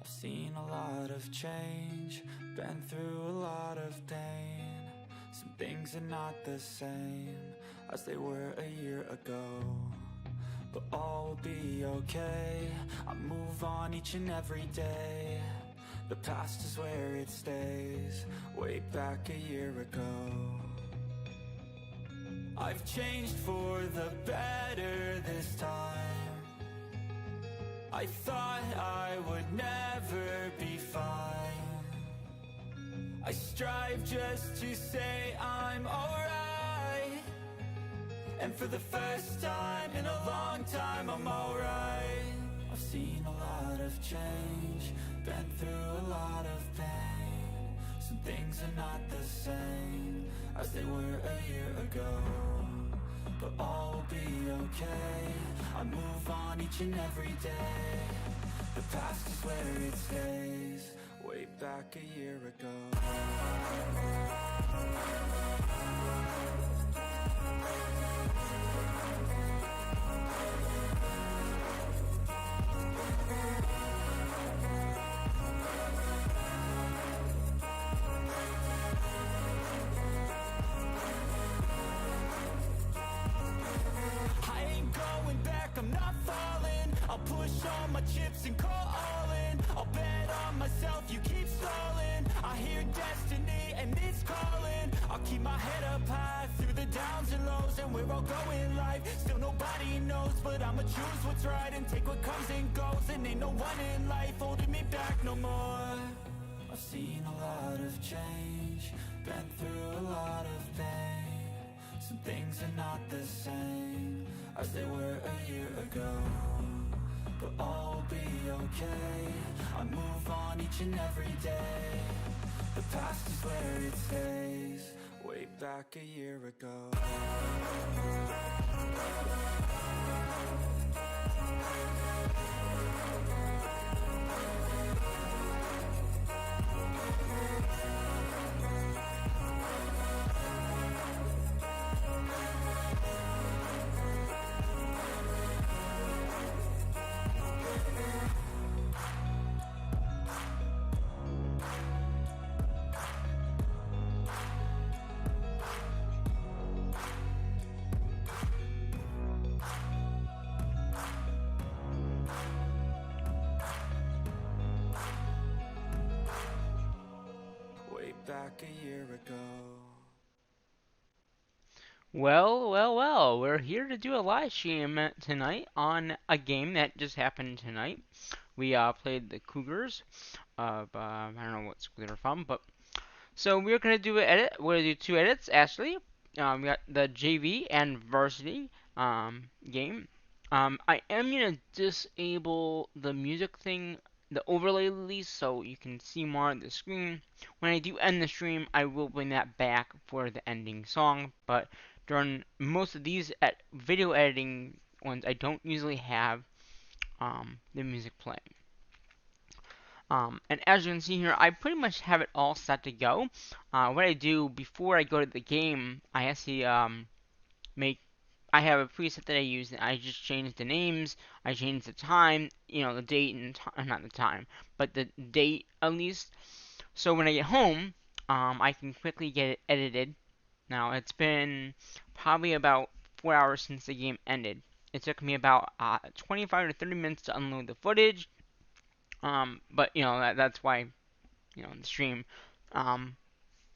I've seen a lot of change, been through a lot of pain. Some things are not the same as they were a year ago, but all will be okay. I move on each and every day. The past is where it stays, way back a year ago. I've changed for the better this time. I thought I would never be fine. I strive just to say I'm alright, and for the first time in a long time I'm alright. I've seen a lot of change, been through a lot of pain. Some things are not the same as they were a year ago, but all will be okay. I move on each and every day. The past is where it stays, way back a year ago. I'm not falling. I'll push all my chips and call all in. I'll bet on myself, you keep stalling. I hear destiny and it's calling. I'll keep my head up high through the downs and lows, and we're all going life. Still nobody knows, but I'ma choose what's right and take what comes and goes. And ain't no one in life holding me back no more. I've seen a lot of change, been through a lot of pain. Some things are not the same as they were a year ago, but all will be okay. I move on each and every day. The past is where it stays, way back a year ago. Back a year ago. Well, we're here to do a live stream tonight on a game that just happened tonight. We played the Cougars of, I don't know what school they're from, but so we're gonna do an edit. We're gonna do two edits actually. We got the JV and varsity game. I am gonna disable the music thing, the overlay at least, so you can see more of the screen. When I do end the stream, I will bring that back for the ending song. But during most of these video editing ones, I don't usually have the music playing. And as you can see here, I pretty much have it all set to go. What I do before I go to the game, I actually I have a preset that I use, and I just change the names, I change the time, the date and not the time, but the date at least. So when I get home, I can quickly get it edited. Now it's been probably about 4 hours since the game ended. It took me about 25 to 30 minutes to unload the footage. But that's why the stream.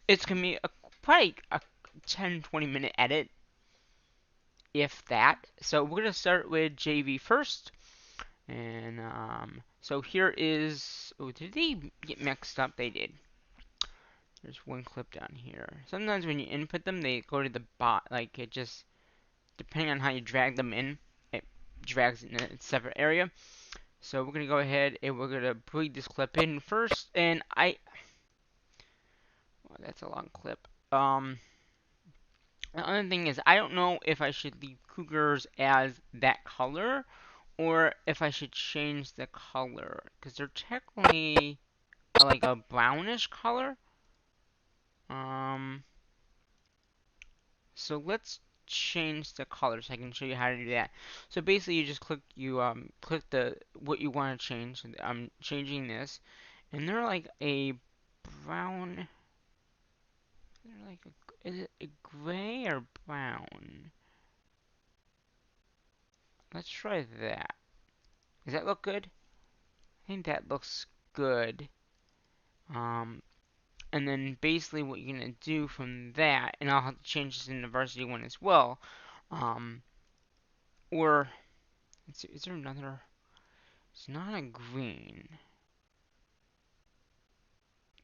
It's gonna be probably a 10-20 minute edit, if that. So we're gonna start with JV first, and so here is. Oh, did they get mixed up? They did. There's one clip down here. Sometimes when you input them, they go to the bot. Like it just, depending on how you drag them in, it drags in a separate area. So we're gonna go ahead and we're gonna bring this clip in first, and well, that's a long clip. The other thing is, I don't know if I should leave Cougars as that color, or if I should change the color, because they're technically like a brownish color. So let's change the color, so I can show you how to do that. So basically, you just click click the what you want to change. I'm changing this, and they're like a brown. They're like is it a gray or brown? Let's try that. Does that look good? I think that looks good. And then basically what you're gonna do from that, and I'll have to change this in the varsity one as well. Or let's see, is there another? It's not a green.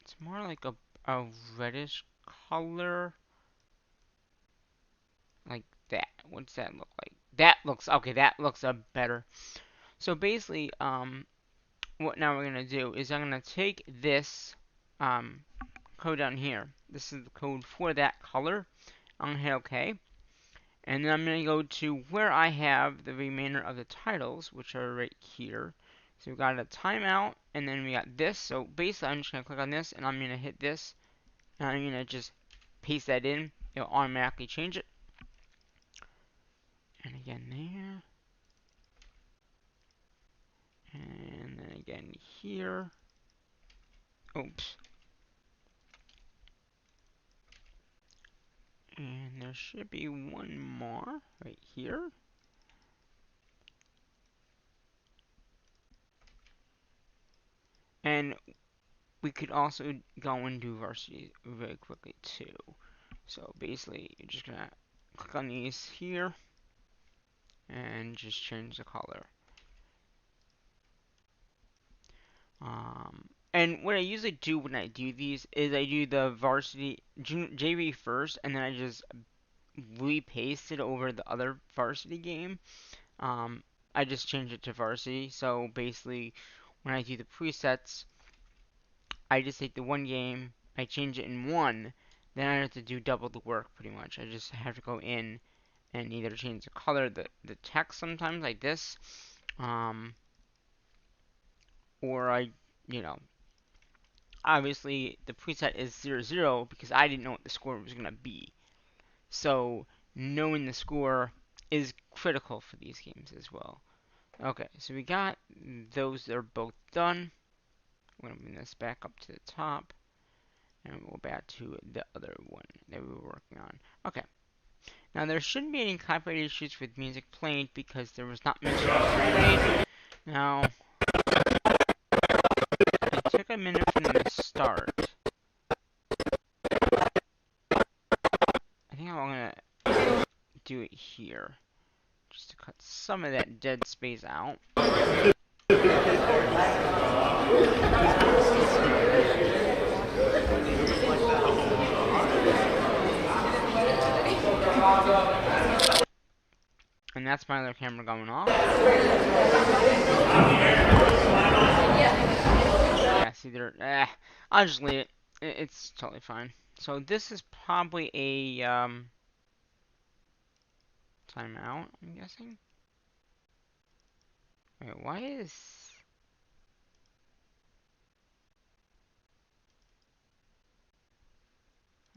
It's more like a reddish color, like that. What's that look like? That looks okay. That looks better. So basically, what now we're gonna do is I'm gonna take this code down here. This is the code for that color. I'm gonna hit OK. And then I'm going to go to where I have the remainder of the titles, which are right here. So we've got a timeout, and then we got this. So basically, I'm just going to click on this, and I'm going to hit this, and I'm going to just paste that in. It'll automatically change it. And again there. And then again here. Oops. And there should be one more right here. And we could also go and do varsity very quickly too. So basically, you're just gonna click on these here and just change the color. And what I usually do when I do these is I do the varsity JV first, and then I just repaste it over the other varsity game. I just change it to varsity. So basically, when I do the presets, I just take the one game, I change it in one, then I have to do double the work pretty much. I just have to go in and either change the color, the text sometimes like this, or obviously the preset is 0-0 because I didn't know what the score was going to be. So knowing the score is critical for these games as well. Okay, so we got those that are both done. I'm going to bring this back up to the top. And we'll go back to the other one that we were working on. Okay. Now there shouldn't be any copyright issues with music played because there was not mentioned played. Now, I took a minute from the start. I think I'm gonna do it here, just to cut some of that dead space out. And that's my other camera going off. Yeah, see there. I'll just leave it. It's totally fine. So this is probably a timeout, I'm guessing. Wait, why is...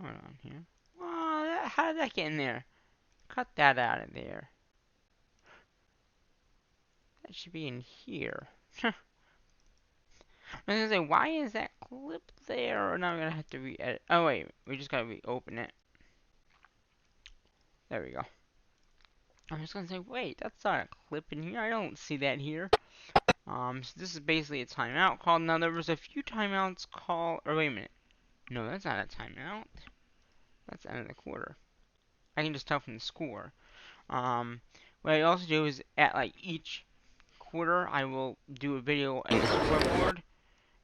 Hold on here. Oh, how did that get in there? Cut that out of there. That should be in here. I was gonna say, why is that clip there? Or now I'm gonna have to re-edit. Oh wait, we just gotta reopen it. There we go. I'm just gonna say, wait, that's not a clip in here. I don't see that here. So this is basically a timeout call. Now there was a few timeouts called. Or wait a minute. No, that's not a timeout. That's the end of the quarter. I can just tell from the score. What I also do is at like each quarter, I will do a video at the scoreboard,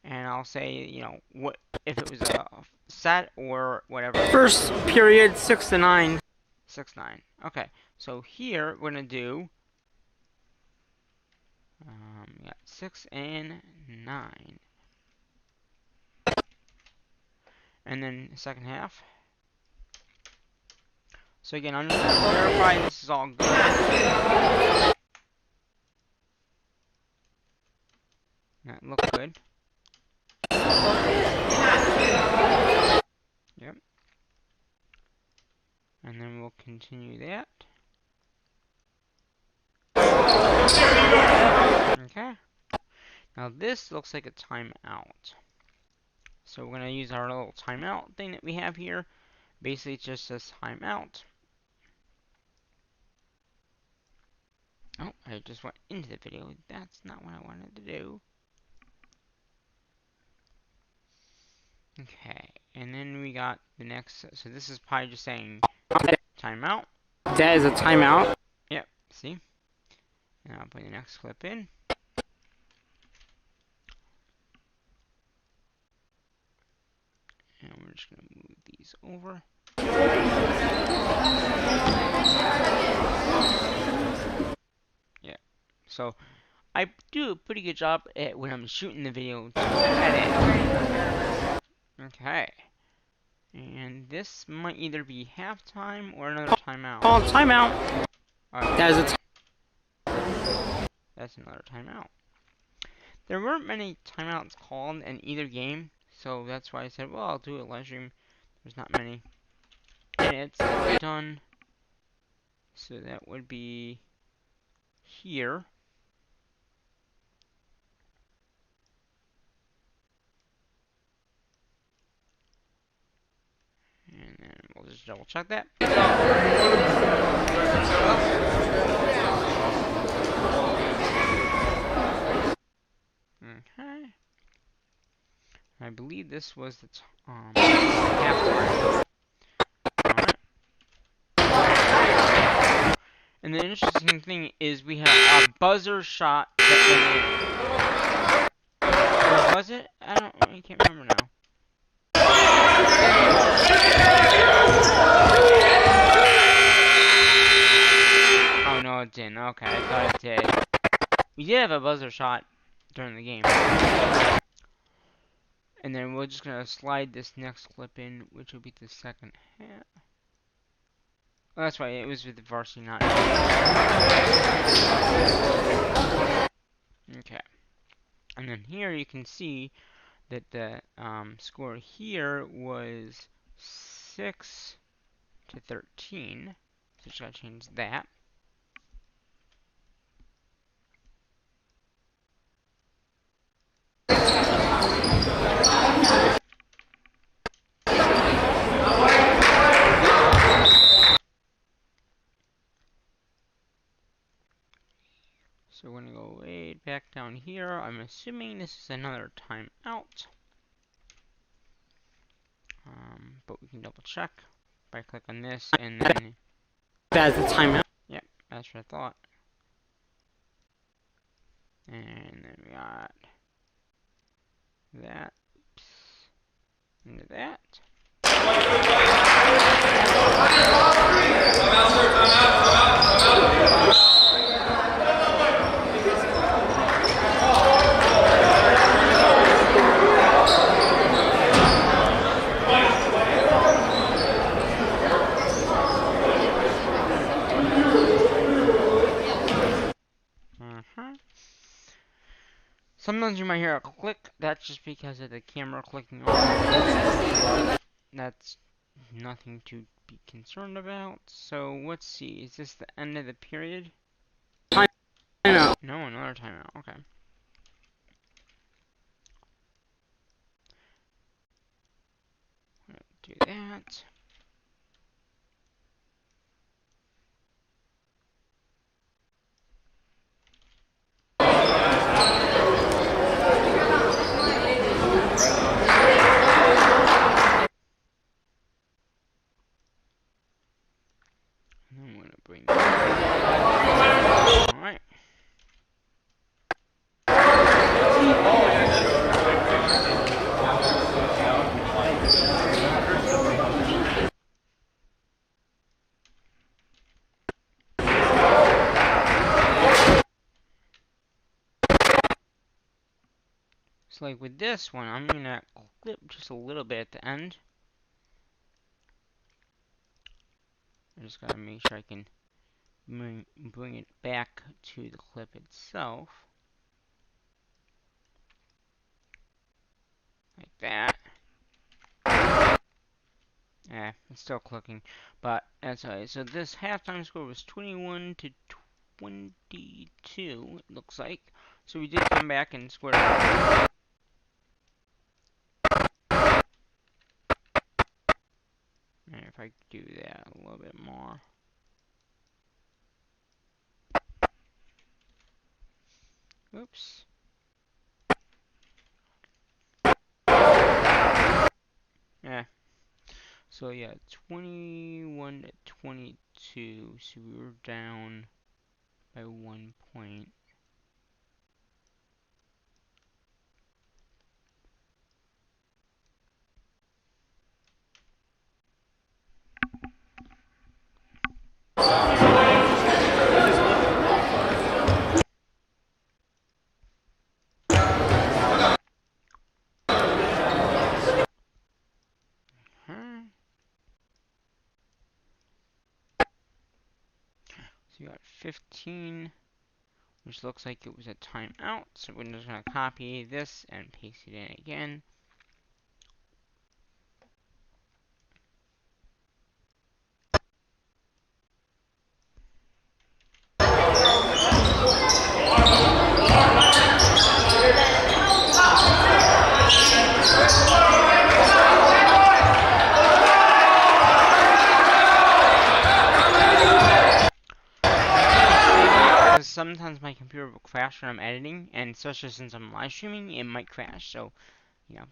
and I'll say, you know, what if it was a set or whatever. First period, 6-9. 6-9. Okay, so here we're gonna do. We got 6 and 9, and then the second half. So again, I'm just gonna verify this is all good. That looks good. Yep. And then we'll continue that. Okay. Now this looks like a timeout. So we're going to use our little timeout thing that we have here. Basically, it just says timeout. Oh, I just went into the video. That's not what I wanted to do. Okay, and then we got the next. So this is probably just saying timeout. That is a timeout. Yep, see? Now I'll put the next clip in. And we're just going to move these over. Yeah, so I do a pretty good job at when I'm shooting the video to edit. Okay. And this might either be halftime or another timeout. Oh, timeout. Alright, That is a that's another timeout. There weren't many timeouts called in either game, so that's why I said, well, I'll do a live stream. There's not many. And it's done. So that would be here. And then we'll just double check that. Okay. I believe this was the halftime. Alright. And the interesting thing is we have a buzzer shot that went in. Or was it? I can't remember now. Oh no, it didn't. Okay, I thought it did. We did have a buzzer shot during the game. And then we're just gonna slide this next clip in, which will be the second half. Oh, that's right, it was with the varsity, not. Okay. And then here you can see that the score here was 6-13. So just gotta change that. So we're gonna go way back down here. I'm assuming this is another timeout. But we can double check by click on this and then. That's a timeout. Yep, that's what I thought. And then we got that. Oops. Into that. Sometimes you might hear a click, that's just because of the camera clicking on. That's nothing to be concerned about. So let's see, is this the end of the period? Timeout. No, another timeout, okay. Do that. I'm gonna bring that. Alright. So like with this one, I'm gonna clip just a little bit at the end. I just gotta make sure I can bring it back to the clip itself. Like that. It's still clicking, but that's alright. So this halftime score was 21 to 22. It looks like. So we did come back and scored. And if I do that a little bit more. Oops. Yeah. So yeah, 21 to 22. So we were down by 1 point. Huh? So you got 15, which looks like it was a timeout. So we're just gonna copy this and paste it in again. Sometimes my computer will crash when I'm editing, and especially since I'm live streaming, it might crash. So, you know.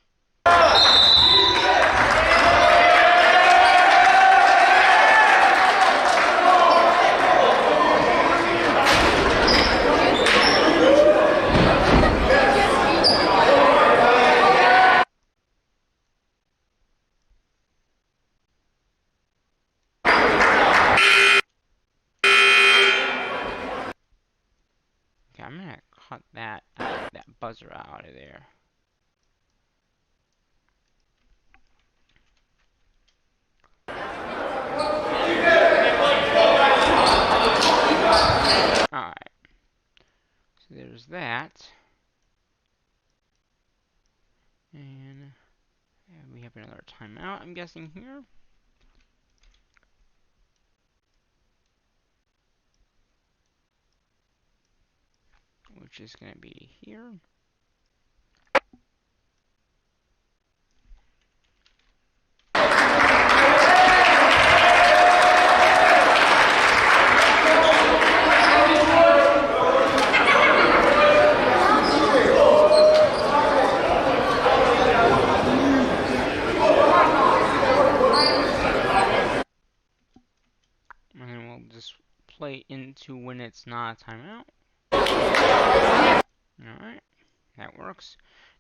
Okay, I'm gonna cut that buzzer out of there. Alright. So there's that. And we have another timeout, I'm guessing, here. Which is gonna be here. And then we'll just play into when it's not a timeout. Alright, that works.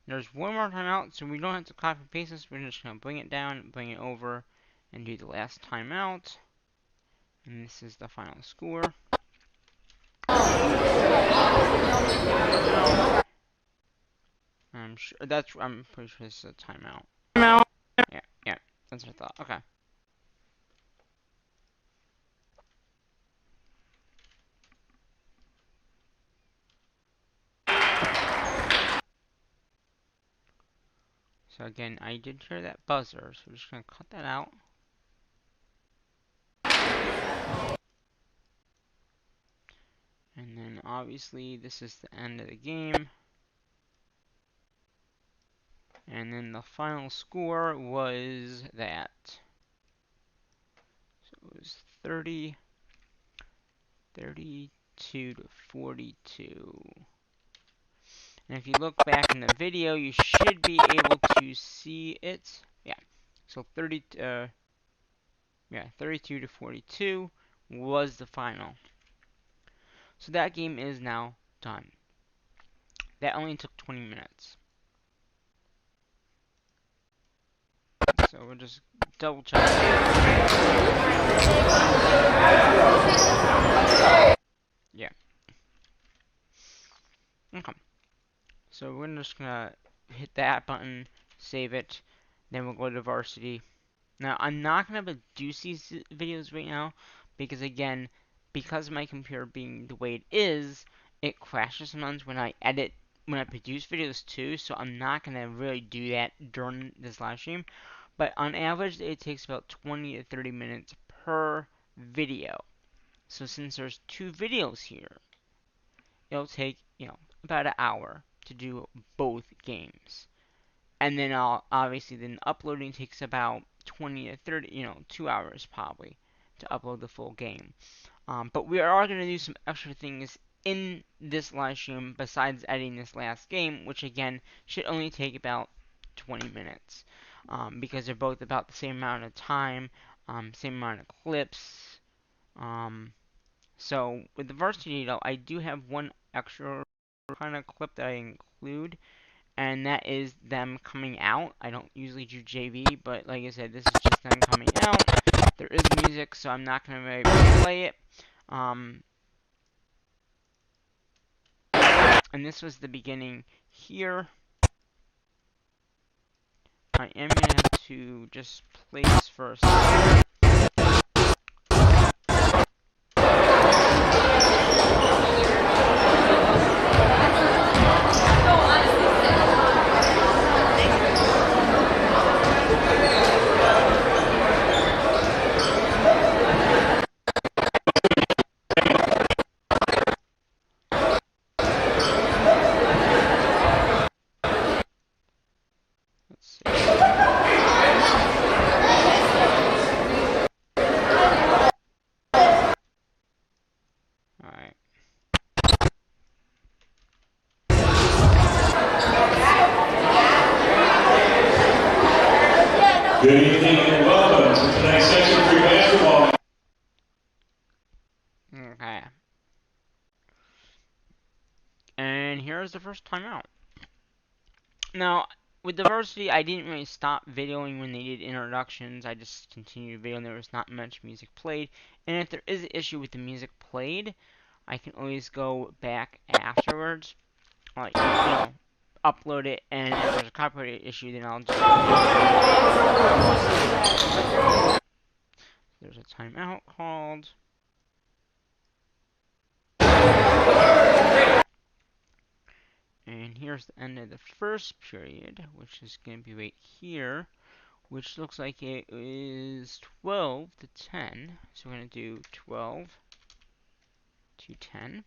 There's one more timeout, so we don't have to copy and paste this. We're just going to bring it down, bring it over, and do the last timeout. And this is the final score. I'm pretty sure this is a timeout. Yeah, that's what I thought. Okay. So again, I did hear that buzzer, so we're just going to cut that out. And then obviously this is the end of the game. And then the final score was that. So it was 32 to 42. And if you look back in the video, you should be able to see it. Yeah. So 32 to 42 was the final. So that game is now done. That only took 20 minutes. So we'll just double check. Yeah. Okay. So we're just gonna hit that button, save it, then we'll go to varsity. Now I'm not gonna produce these videos right now because again, because of my computer being the way it is, it crashes sometimes when I edit, when I produce videos too. So I'm not gonna really do that during this live stream. but on average it takes about 20 to 30 minutes per video. So since there's 2 videos here, it'll take, about an hour to do both games. And then obviously then uploading takes about 20 to 30, 2 hours probably to upload the full game. But we are going to do some extra things in this live stream besides editing this last game, which again should only take about 20 minutes. Because they're both about the same amount of time, same amount of clips. So with the varsity though, I do have one extra kind of clip that I include, and that is them coming out. I don't usually do JV, but like I said, this is just them coming out. There is music, so I'm not going to play it. And this was the beginning here. I am going to have to just place first. Good evening and welcome to tonight's Section 3 basketball. Okay. And here's the first timeout. Now, with diversity, I didn't really stop videoing when they did introductions. I just continued videoing. There was not much music played. And if there is an issue with the music played, I can always go back afterwards. Like, upload it, and if there's a copyright issue, then I'll just... There's a timeout called. And here's the end of the first period, which is going to be right here, which looks like it is 12 to 10. So we're going to do 12 to 10.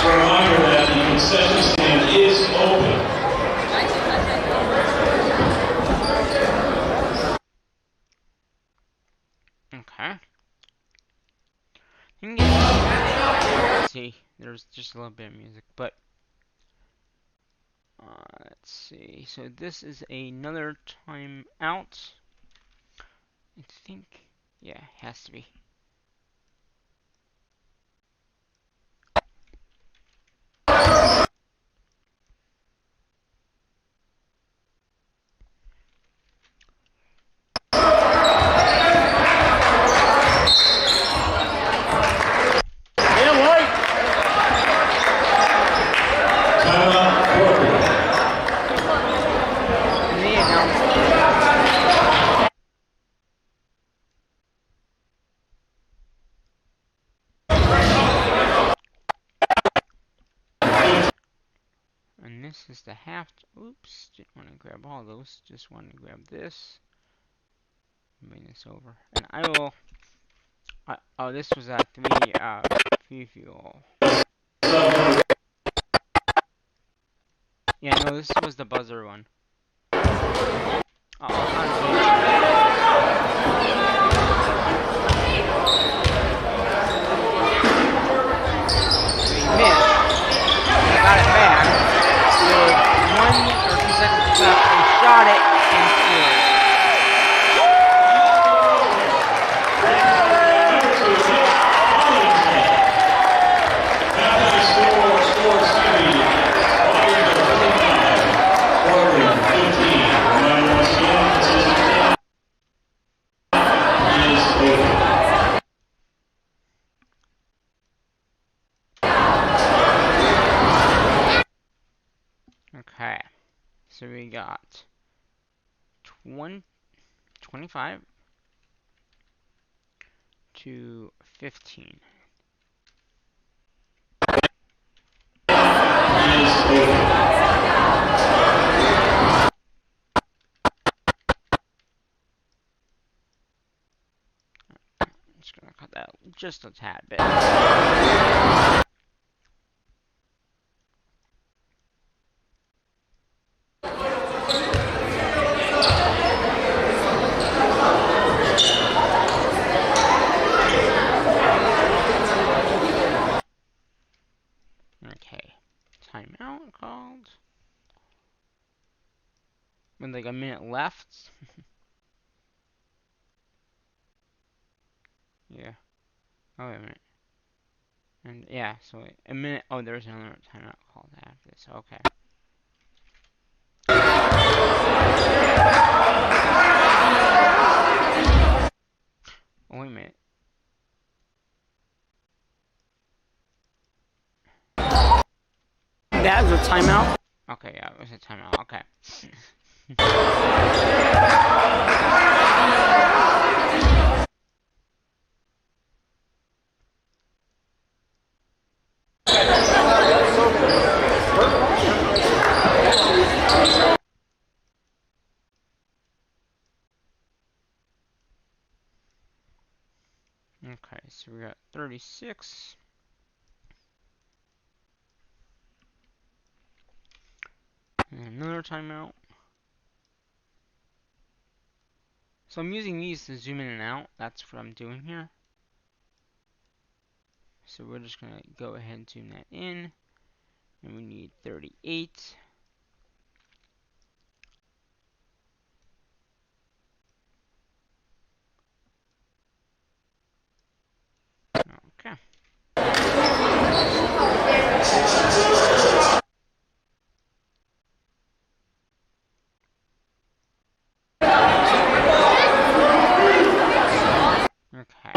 Reminder that the concession stand is open. Okay. Let's see. There's just a little bit of music, but let's see. So this is another timeout. I think, yeah, it has to be. And this is the half. Oops, didn't want to grab all those. Just wanted to grab this. Bring this over, and I will. Oh, this was a three fuel. Yeah, no, this was the buzzer one. Got it back with 1 or 2 seconds left and shot it and scored. Okay, so we got 25 to 15. just gonna cut that just a tad bit. Okay, timeout called. With like a minute left. Yeah. Oh, wait a minute. And yeah, so wait, a minute. Oh, there's another timeout called after this. Okay. Oh, wait a minute. That is a timeout. Okay, yeah, it was a timeout. Okay. Okay, so we got 36. And another timeout. So I'm using these to zoom in and out. That's what I'm doing here. So we're just going to go ahead and zoom that in. And we need 38. Okay. Okay.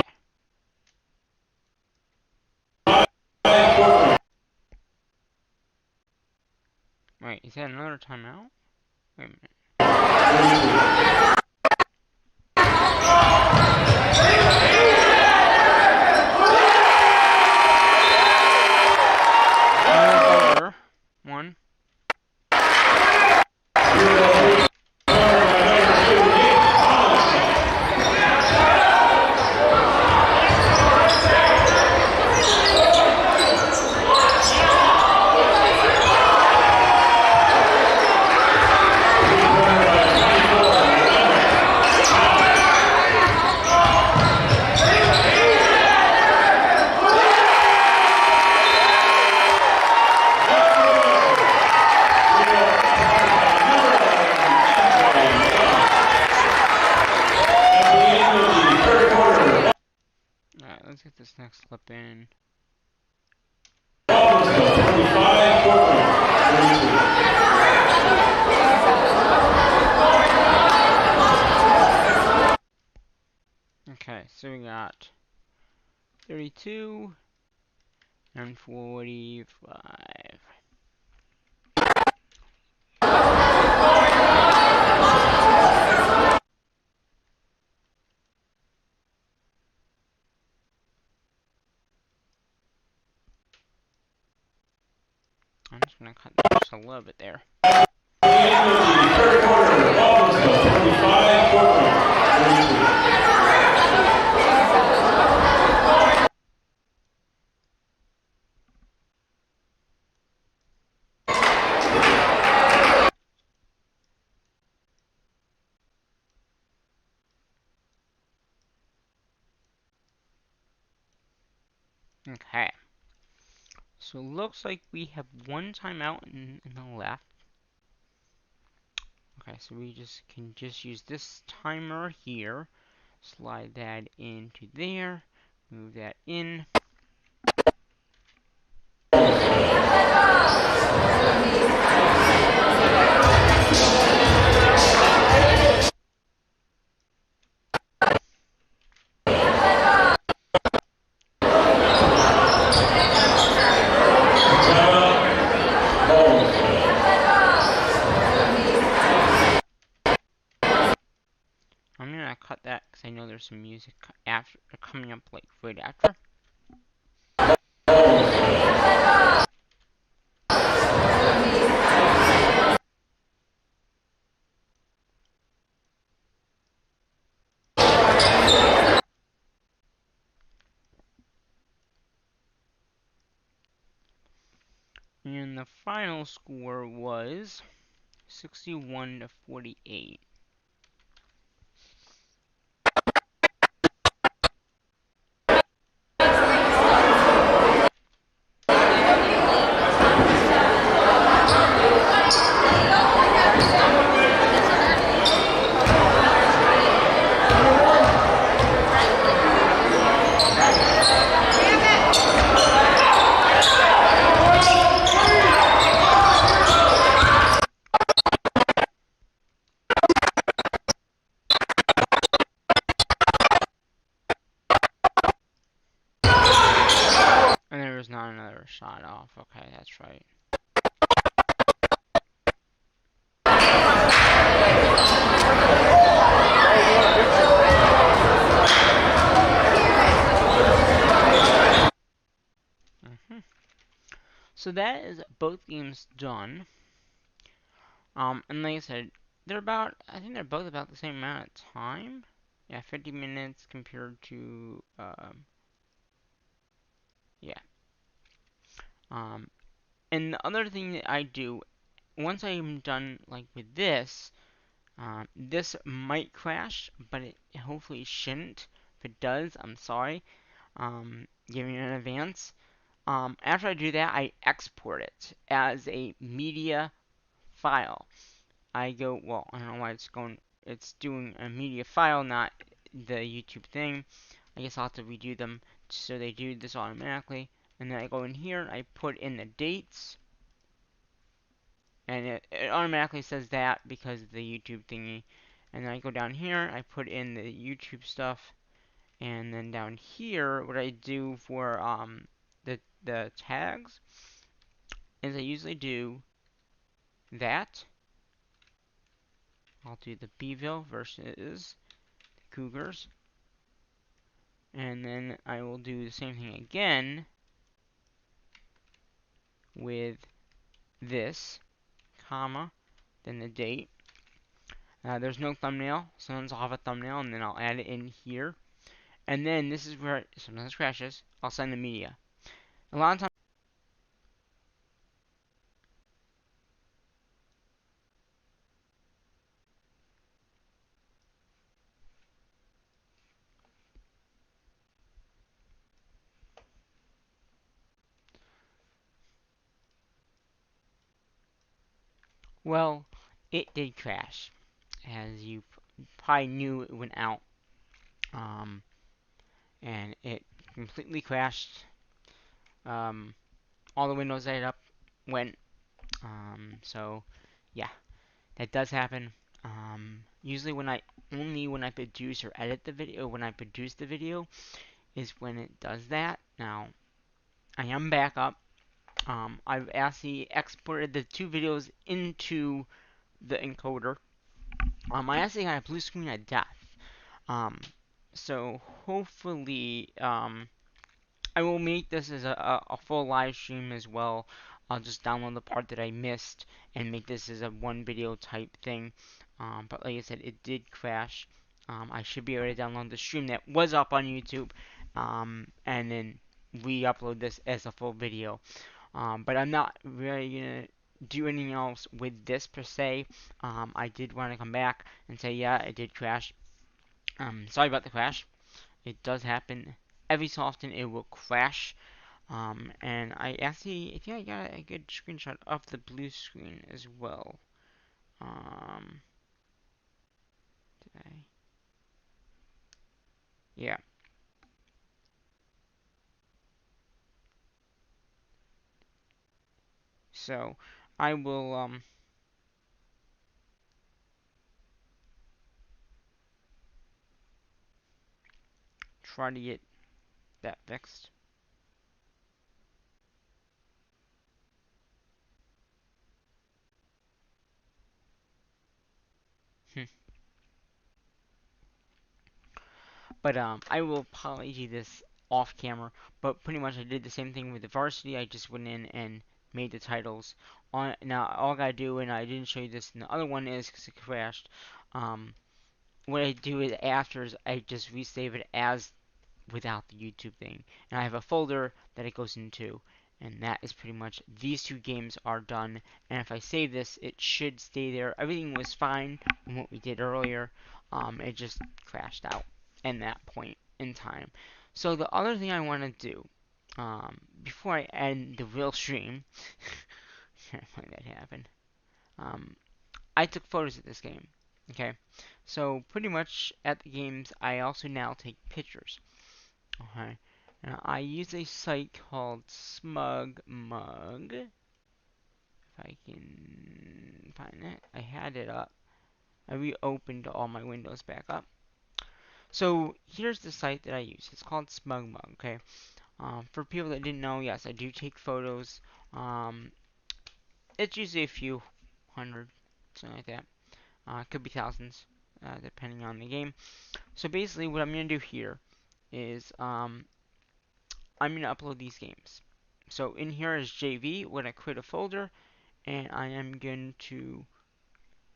Wait, is that another timeout? Wait a minute. Another one. Let's get this next clip in. Okay, so we got 32 and 45. I'm just going to cut that just a little bit there. Okay. So it looks like we have one timeout in the left. Okay, so we can just use this timer here. Slide that into there. Move that in. I'm gonna cut that because I know there's some music after coming up like right after. And the final score was 61 to 48. And there was not another shot off. Okay, that's right. So that is both games done. And like I said, I think they're both about the same amount of time. Yeah, 50 minutes compared to, yeah. And the other thing that I do, once I'm done, like, with this, this might crash, but it hopefully shouldn't. If it does, I'm sorry. Giving you in advance. After I do that, I export it as a media file. I don't know why it's doing a media file, not the YouTube thing. I guess I'll have to redo them so they do this automatically. And then I go in here, I put in the dates, and it automatically says that because of the YouTube thingy. And then I go down here, I put in the YouTube stuff, and then down here, what I do for the tags is I usually do that. I'll do the Beeville versus the Cougars. And then I will do the same thing again with this, comma, then the date. There's no thumbnail, sometimes I'll have a thumbnail and then I'll add it in here. And then this is where sometimes it crashes. I'll send the media. A lot of times. Well, it did crash, as you probably knew it went out. And it completely crashed. All the windows lighted up, went. So, yeah, that does happen. Usually only when I produce or edit the video, when I produce the video, is when it does that. Now, I am back up. I've actually exported the two videos into the encoder. I actually got a blue screen of death. So hopefully, I will make this as a full live stream as well. I'll just download the part that I missed and make this as a one video type thing. But like I said, it did crash. I should be able to download the stream that was up on YouTube, and then re-upload this as a full video. But I'm not really gonna do anything else with this per se. I did want to come back and say, yeah, it did crash. Sorry about the crash. It does happen. Every so often it will crash. And I think I got a good screenshot of the blue screen as well. Did I? Yeah. So I will try to get that fixed. But I will probably do this off camera. But pretty much I did the same thing with the varsity. I just went in and made the titles. Now all I gotta do, and I didn't show you this in the other one, is because it crashed. What I do is after is I just resave it as without the YouTube thing, and I have a folder that it goes into, And that is pretty much, these 2 games are done. And if I save this, it should stay there. Everything was fine from what we did earlier. It just crashed out in that point in time. So the other thing I want to do, before I end the real stream, can't find that happen. I took photos of this game. Okay, so pretty much at the games, I also now take pictures. Okay. Now, I use a site called Smug Mug. If I can find it. I had it up. I reopened all my windows back up. So, here's the site that I use. It's called Smug Mug, okay? For people that didn't know, yes, I do take photos. It's usually a few hundred, something like that. It could be thousands, depending on the game. So, basically, what I'm going to do here is, I'm going to upload these games. So in here is JV. We're going to create a folder, and I am going to,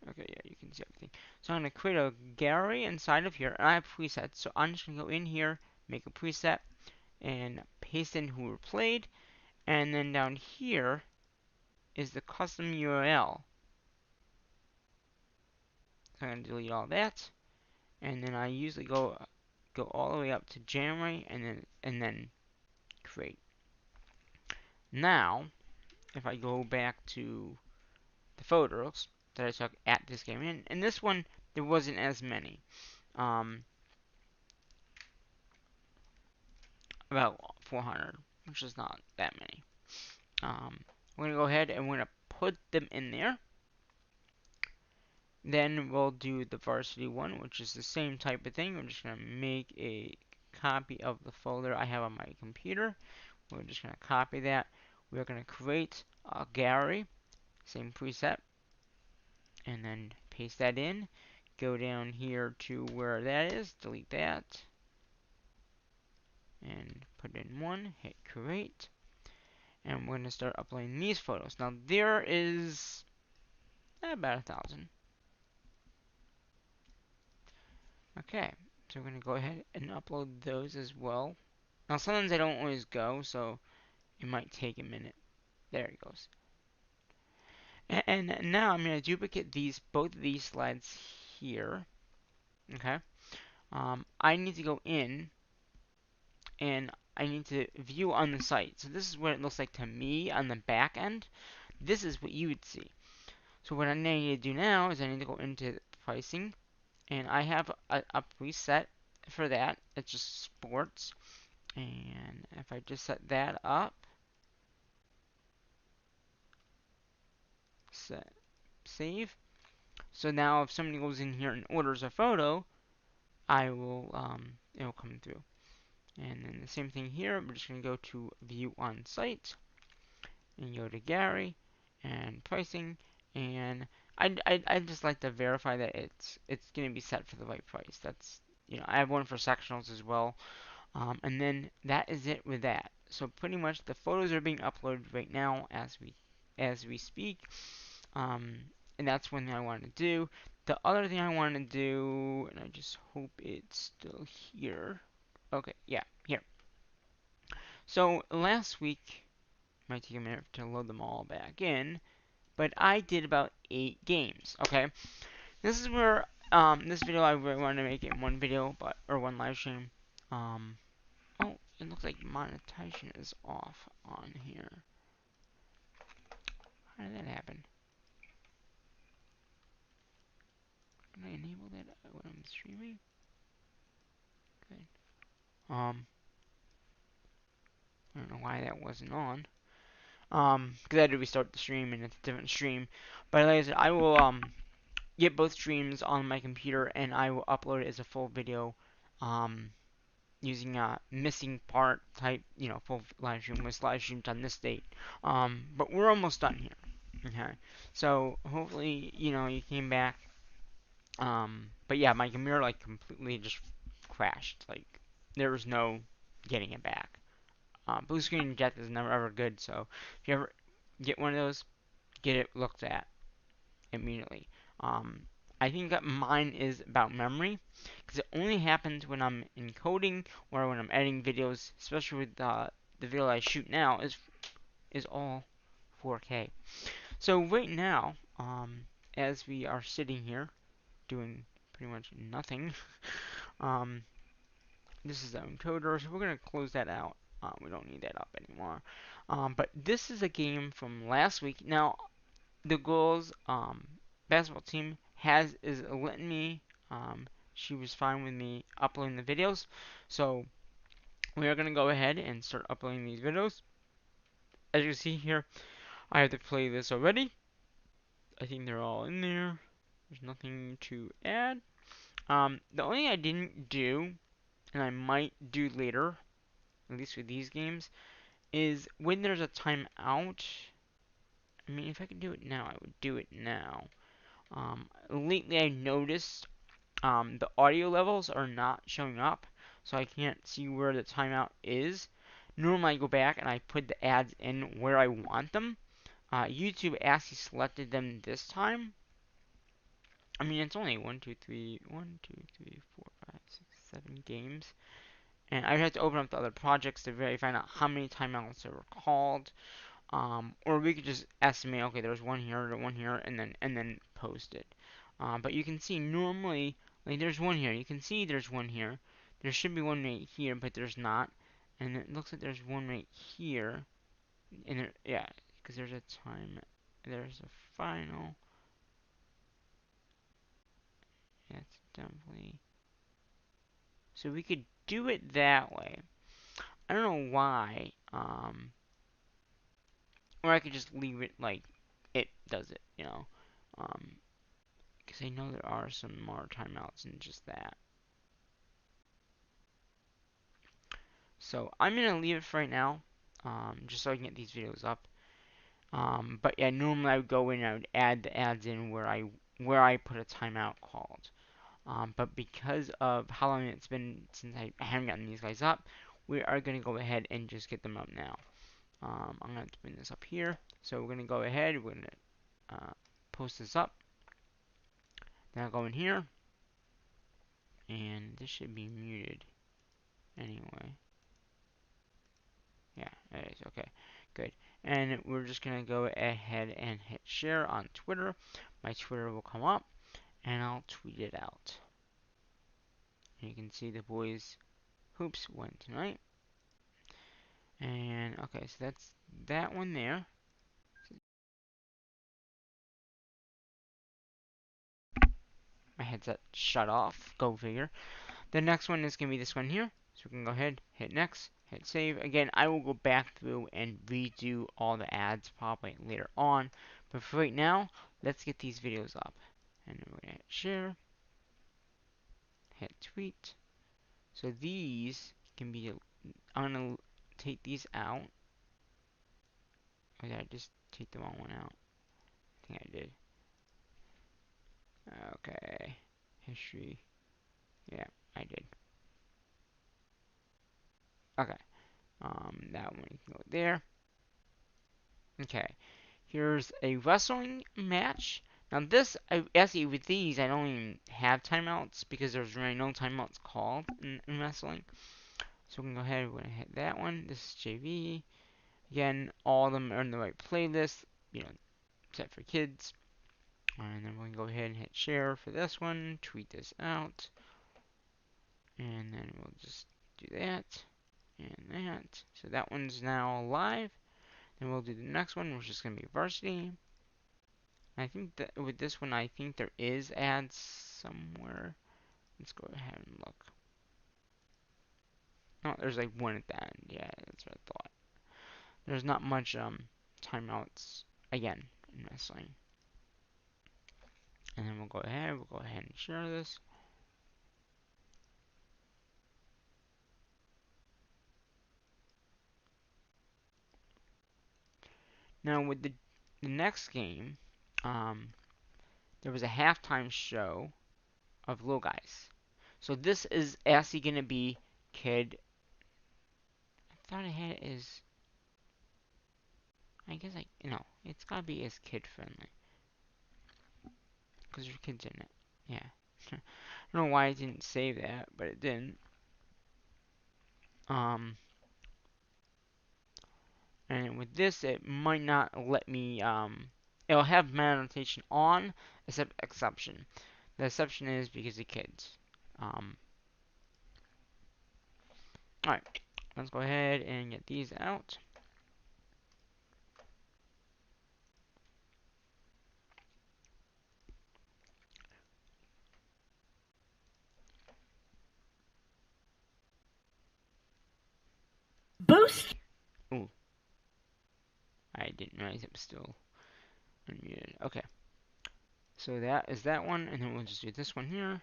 okay, yeah, you can see everything. So I'm going to create a gallery inside of here, and I have presets. So I'm just going to go in here, make a preset, and paste in who were played, and then down here is the custom URL. So I'm going to delete all that, and then I usually go all the way up to January, and then create. Now, if I go back to the photos that I took at this game, and in this one there wasn't as many, about 400, which is not that many. We're gonna go ahead and we're gonna put them in there. Then we'll do the varsity one, which is the same type of thing. We're just gonna make a copy of the folder I have on my computer. We're just gonna copy that. We're gonna create a gallery, same preset, and then paste that in. Go down here to where that is, delete that, and put in one, hit create, and we're going to start uploading these photos. Now there is about 1,000. Okay, so we're going to go ahead and upload those as well. Now sometimes they don't always go, so it might take a minute. There it goes. And now I'm going to duplicate both of these slides here. Okay. I need to go in and I need to view on the site. So this is what it looks like to me on the back end. This is what you would see. So what I need to do now is I need to go into pricing, and I have a preset for that. It's just sports, and if I just set that up, set, save. So now if somebody goes in here and orders a photo, I will it will come through. And then the same thing here. We're just going to go to view on site and go to Gary and pricing, and I just like to verify that it's going to be set for the right price. That's, I have one for sectionals as well, and then that is it with that. So pretty much the photos are being uploaded right now as we speak, and that's one thing I want to do. The other thing I want to do, and I just hope it's still here. Okay, yeah, here. So last week, might take a minute to load them all back in, but I did about 8 games. Okay, this is where this video I really wanted to make it in one video, or one live stream. Oh, it looks like monetization is off on here. How did that happen? Can I enable that when I'm streaming? Good. I don't know why that wasn't on. Because I had to restart the stream and it's a different stream. But like I said, I will get both streams on my computer and I will upload it as a full video, using a missing part type, full live stream was live streamed on this date. But we're almost done here. Okay, so hopefully you came back. But yeah, my computer like completely just crashed. Like there was no getting it back. Blue screen eject is never ever good, so if you ever get one of those, get it looked at immediately. I think that mine is about memory, because it only happens when I'm encoding or when I'm editing videos, especially with the video I shoot now is is all 4K. So right now, as we are sitting here doing pretty much nothing, um, this is the encoder, so we're gonna close that out. We don't need that up anymore. But this is a game from last week. Now, the girls' basketball team is letting me. She was fine with me uploading the videos, so we are gonna go ahead and start uploading these videos. As you can see here, I have the playlist already. I think they're all in there. There's nothing to add. The only thing I didn't do, and I might do later, at least with these games, is when there's a timeout. I mean, if I could do it now, I would do it now. Lately, I noticed the audio levels are not showing up, so I can't see where the timeout is. Normally, I go back and I put the ads in where I want them. YouTube actually selected them this time. I mean, it's only 7 games. And I have to open up the other projects to verify out how many timeouts there were called. Or we could just estimate, okay, there's one here, and then post it. But you can see normally, like there's one here. You can see there's one here. There should be one right here, but there's not. And it looks like there's one right here. And there, yeah, because there's a time, there's a final. That's definitely. So we could do it that way. I don't know why. Or I could just leave it like it does it, you know. Because I know there are some more timeouts than just that. So I'm gonna leave it for right now, just so I can get these videos up. But yeah, normally I would go in and I would add the ads in where I put a timeout called. But because of how long it's been since I haven't gotten these guys up, we are gonna go ahead and just get them up now. I'm gonna have to bring this up here. So we're gonna go ahead. We're gonna post this up. Now go in here, and this should be muted anyway. Yeah, it is. Okay, good. And we're just gonna go ahead and hit share on Twitter. My Twitter will come up, and I'll tweet it out. And you can see the boys' hoops win tonight. And okay, so that's that one there. My headset shut off. Go figure. The next one is going to be this one here. So we can go ahead, hit next, hit save. Again, I will go back through and redo all the ads probably later on. But for right now, let's get these videos up. And then we're going to hit share, hit tweet. So these can be, I'm going to take these out. Or did I just take the wrong one out? I think I did. Okay. History. Yeah, I did. Okay. That one can go there. Okay. Here's a wrestling match. Now this, actually with these, I don't even have timeouts because there's really no timeouts called in wrestling. So we can go ahead, we're going to hit that one. This is JV. Again, all of them are in the right playlist, you know, except for kids. And then we can go ahead and hit share for this one, tweet this out. And then we'll just do that and that. So that one's now live. Then we'll do the next one, which is going to be varsity. I think that with this one, I think there is ads somewhere. Let's go ahead and look. Oh, there's like one at the end. Yeah, that's what I thought. There's not much timeouts again in wrestling. And then we'll go ahead and share this. Now with the next game, there was a halftime show of little guys. So this is actually gonna be kid. I thought I had it as. I guess it's gotta be as kid friendly because there's kids in it. Yeah. I don't know why I didn't save that, but it didn't. And And with this, it might not let me, it'll have meta annotation on, except exception. The exception is because of kids. Alright, let's go ahead and get these out. Boost. Ooh. I didn't realize it was still unmuted. Okay. So that is that one, and then we'll just do this one here.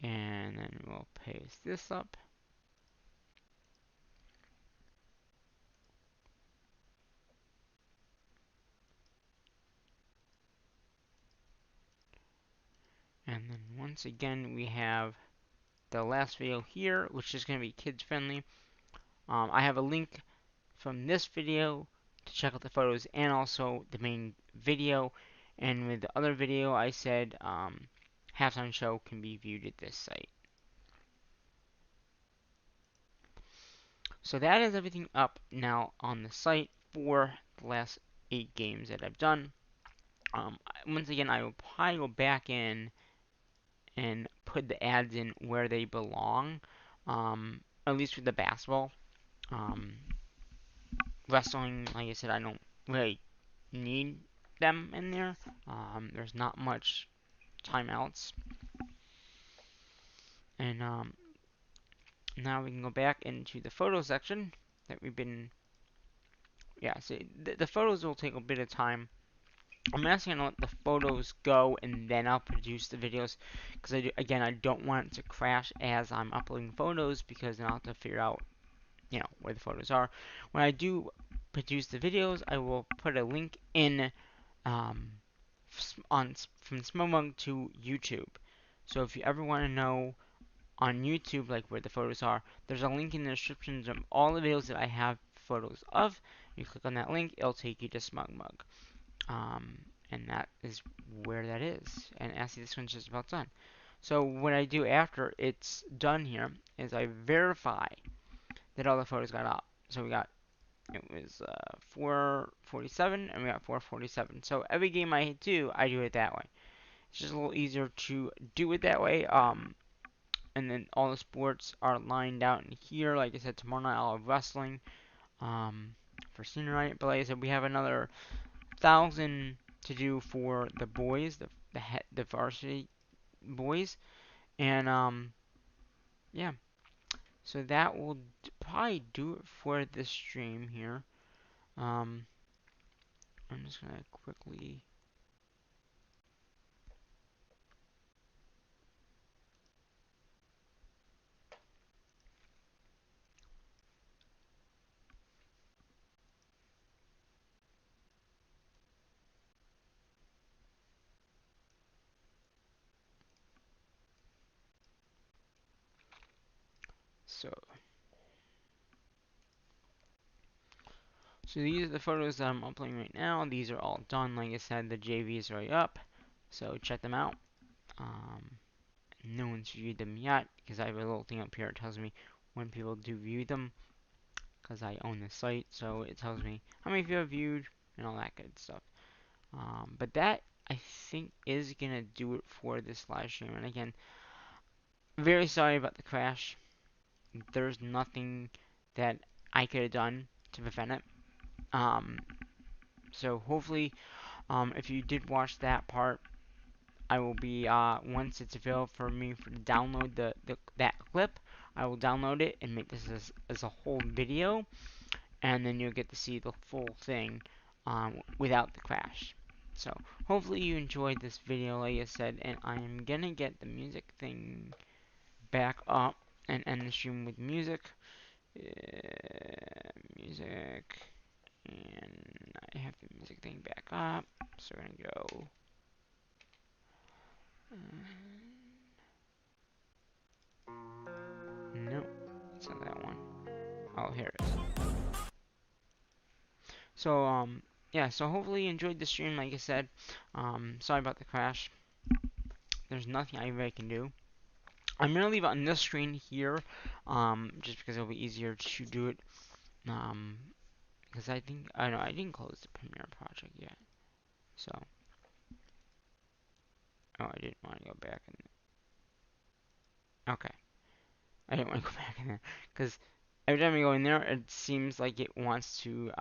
And then we'll paste this up. And then once again, we have the last video here, which is going to be kids friendly. I have a link from this video to check out the photos and also the main video. And with the other video, I said halftime show can be viewed at this site. So that is everything up now on the site for the last 8 games that I've done. Once again, I will probably go back in and put the ads in where they belong, at least with the basketball. Wrestling, like I said, I don't really need them in there. There's not much timeouts. And now we can go back into the photo section that we've been. Yeah, so the photos will take a bit of time. I'm actually gonna let the photos go and then I'll produce the videos because I don't want it to crash as I'm uploading photos because then I'll have to figure out where the photos are. When I do produce the videos, I will put a link in from SmokeMug to YouTube. So if you ever want to know on YouTube like where the photos are, there's a link in the descriptions of all the videos that I have photos of. You click on that link, it'll take you to SmokeMug. And that is where that is. And actually, this one's just about done. So what I do after it's done here is I verify that all the photos got up. So it was 447 and we got 447. So every game I do it that way. It's just a little easier to do it that way. And then all the sports are lined out in here. Like I said, tomorrow night I'll have wrestling for senior night. But like I said, we have another 1,000 to do for the boys, the varsity boys, and yeah. So that will probably do it for this stream here. I'm just gonna quickly. So these are the photos that I'm uploading right now. These are all done. Like I said, the JV is already up. So check them out. No one's viewed them yet because I have a little thing up here that tells me when people do view them because I own the site. So it tells me how many people have viewed and all that good stuff. But that, I think, is going to do it for this live stream. And again, very sorry about the crash. There's nothing that I could have done to prevent it. So hopefully, if you did watch that part, I will be, once it's available for me to download that clip, I will download it and make this as a whole video. And then you'll get to see the full thing without the crash. So hopefully you enjoyed this video, like I said, and I am gonna get the music thing back up and end the stream with music. Music, and I have the music thing back up, so we're gonna go. No, it's not that one. Oh, here it is. So, yeah, so hopefully you enjoyed the stream, like I said. Sorry about the crash. There's nothing I really can do. I'm gonna leave it on this screen here, just because it'll be easier to do it. Because I think I know I didn't close the Premiere project yet, so I didn't want to go back in. Okay, I didn't want to go back in there because every time I go in there, it seems like it wants to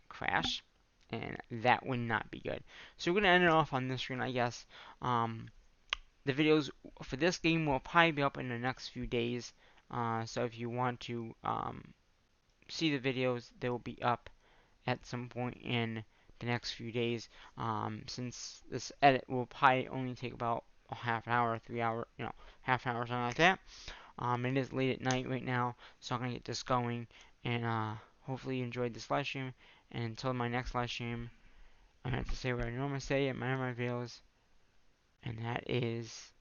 crash, and that would not be good. So we're gonna end it off on this screen, I guess. The videos for this game will probably be up in the next few days. So if you want to see the videos, they will be up at some point in the next few days. Since this edit will probably only take about a half an hour, 3 hour, half an hour, something like that. It is late at night right now, so I'm gonna get this going, and hopefully you enjoyed this live stream. And until my next live stream, I'm gonna have to say what I normally say at my videos, and that is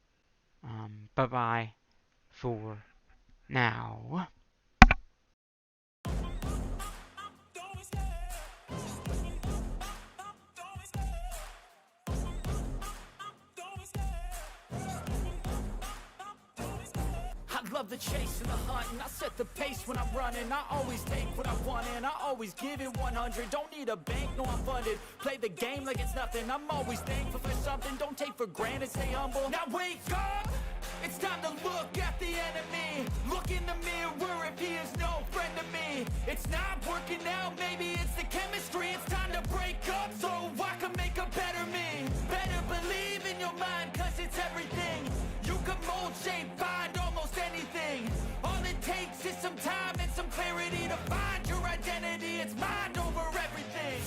bye bye for now. I love the chase and the hunt, and I set the pace when I'm running. I always take what I want and I always give it 100. Don't need a bank, no I'm funded. Play the game like it's nothing. I'm always thankful for something. Don't take for granted, stay humble. Now wake up! It's time to look at the enemy. Look in the mirror if he is no friend to me. It's not working out, maybe it's the chemistry. It's time to break up so I can make a better me. Better believe in your mind, cause it's everything. You can mold, shape, find almost anything. All it takes is some time and some clarity to find your identity. It's mind over everything.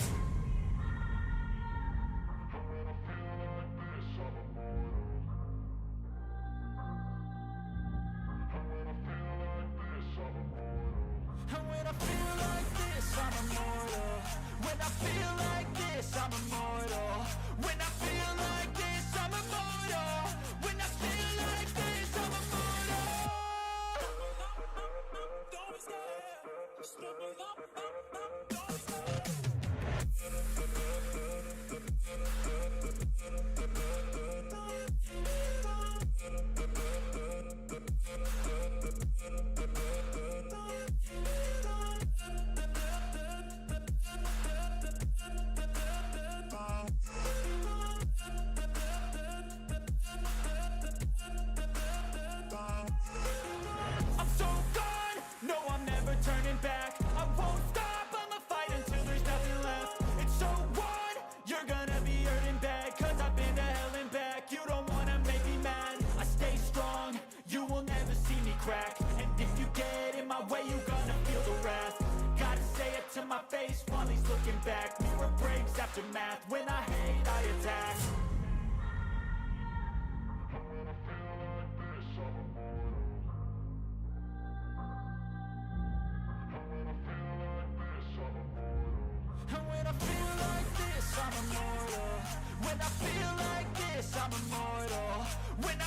And when I feel like this, I'm immortal. When I feel like this, I'm immortal. When I feel like this, I'm immortal. When I feel like this, I'm immortal. Don't I'm so gone, no I'm never turning back. I won't stop, I'ma fight until there's nothing left. It's so on, you're gonna be hurting bad. Cause I've been to hell and back. You don't wanna make me mad. I stay strong, you will never see me crack. And if you get in my way, you gonna feel the wrath. Gotta say it to my face while he's looking back. Mirror breaks after math, when I hate I attack. And when I feel like this, I'm immortal. When I feel like this, I'm immortal. When I